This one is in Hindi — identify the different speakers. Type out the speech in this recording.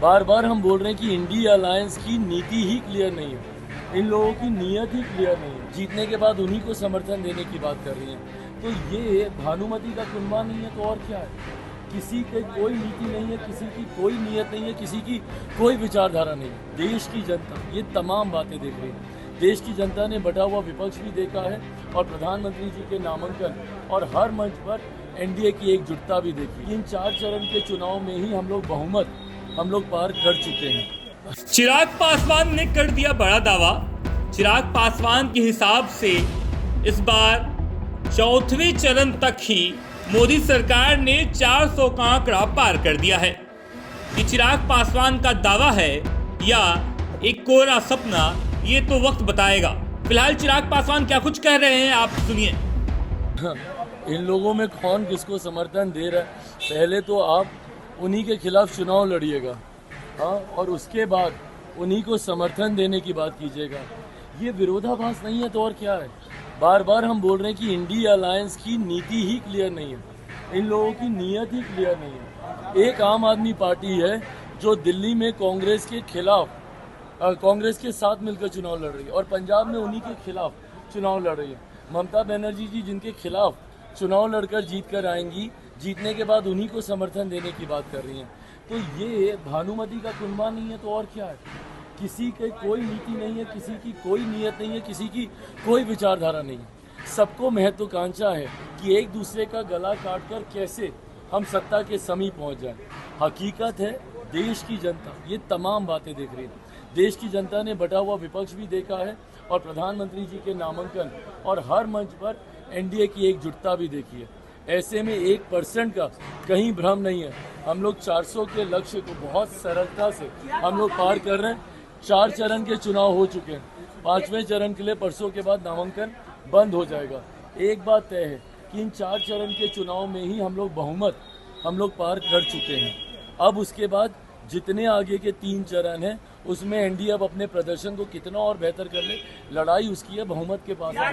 Speaker 1: बार बार हम बोल रहे हैं कि इंडिया अलायंस की नीति ही क्लियर नहीं है, इन लोगों की नीयत ही क्लियर नहीं है। जीतने के बाद उन्हीं को समर्थन देने की बात कर रही हैं। तो ये भानुमति का कुनबा नहीं है तो और क्या है? किसी की कोई नीति नहीं है, किसी की कोई नीयत नहीं है, किसी की कोई विचारधारा नहीं है। देश की जनता ये तमाम बातें देख रही है। देश की जनता ने बटा हुआ विपक्ष भी देखा है और प्रधानमंत्री जी के नामांकन और हर मंच पर एनडीए की एकजुटता भी देखी। इन 4 चरण के चुनाव में ही हम लोग पार कर चुके हैं।
Speaker 2: चिराग पासवान ने कर दिया बड़ा दावा। चिराग पासवान के हिसाब से इस बार 4वें चरण तक ही मोदी सरकार ने 400 का आंकड़ा पार कर दिया है। ये चिराग पासवान का दावा है या एक कोरा सपना, ये तो वक्त बताएगा। फिलहाल चिराग पासवान क्या कुछ कह रहे हैं, आप सुनिए।
Speaker 1: इन लोगों में कौन किसको समर्थन दे रहा है, पहले तो आप उन्हीं के खिलाफ चुनाव लड़िएगा, हाँ, और उसके बाद उन्हीं को समर्थन देने की बात कीजिएगा। ये विरोधाभास नहीं है तो और क्या है? बार बार हम बोल रहे हैं कि इंडिया अलायंस की नीति ही क्लियर नहीं है, इन लोगों की नीयत ही क्लियर नहीं है। एक आम आदमी पार्टी है जो दिल्ली में कांग्रेस के खिलाफ, कांग्रेस के साथ मिलकर चुनाव लड़ रही है और पंजाब में उन्हीं के खिलाफ चुनाव लड़ रही है। ममता बनर्जी जी जिनके खिलाफ चुनाव लड़कर जीत कर आएंगी, जीतने के बाद उन्हीं को समर्थन देने की बात कर रही हैं। तो ये भानुमति का कुनबा नहीं है तो और क्या है? किसी की कोई नीति नहीं है, किसी की कोई नीयत नहीं है, किसी की कोई विचारधारा नहीं है। सबको महत्वाकांक्षा है कि एक दूसरे का गला काटकर कैसे हम सत्ता के समीप पहुंच जाएं। हकीकत है देश की जनता ये तमाम बातें देख रही है। देश की जनता ने बटा हुआ विपक्ष भी देखा है और प्रधानमंत्री जी के नामांकन और हर मंच पर एनडीए की एकजुटता भी देखी है। ऐसे में 1% का कहीं भ्रम नहीं है। हम लोग 400 के लक्ष्य को बहुत सरलता से हम लोग पार कर रहे हैं। 4 चरण के चुनाव हो चुके हैं। 5वें चरण के लिए परसों के बाद नामांकन बंद हो जाएगा। एक बात तय है कि इन 4 चरण के चुनाव में ही हम लोग पार कर चुके हैं। अब उसके बाद जितने आगे के 3 चरण हैं उसमें एनडीए अब अपने प्रदर्शन को कितना और बेहतर कर ले, लड़ाई उसकी है, बहुमत के पास है।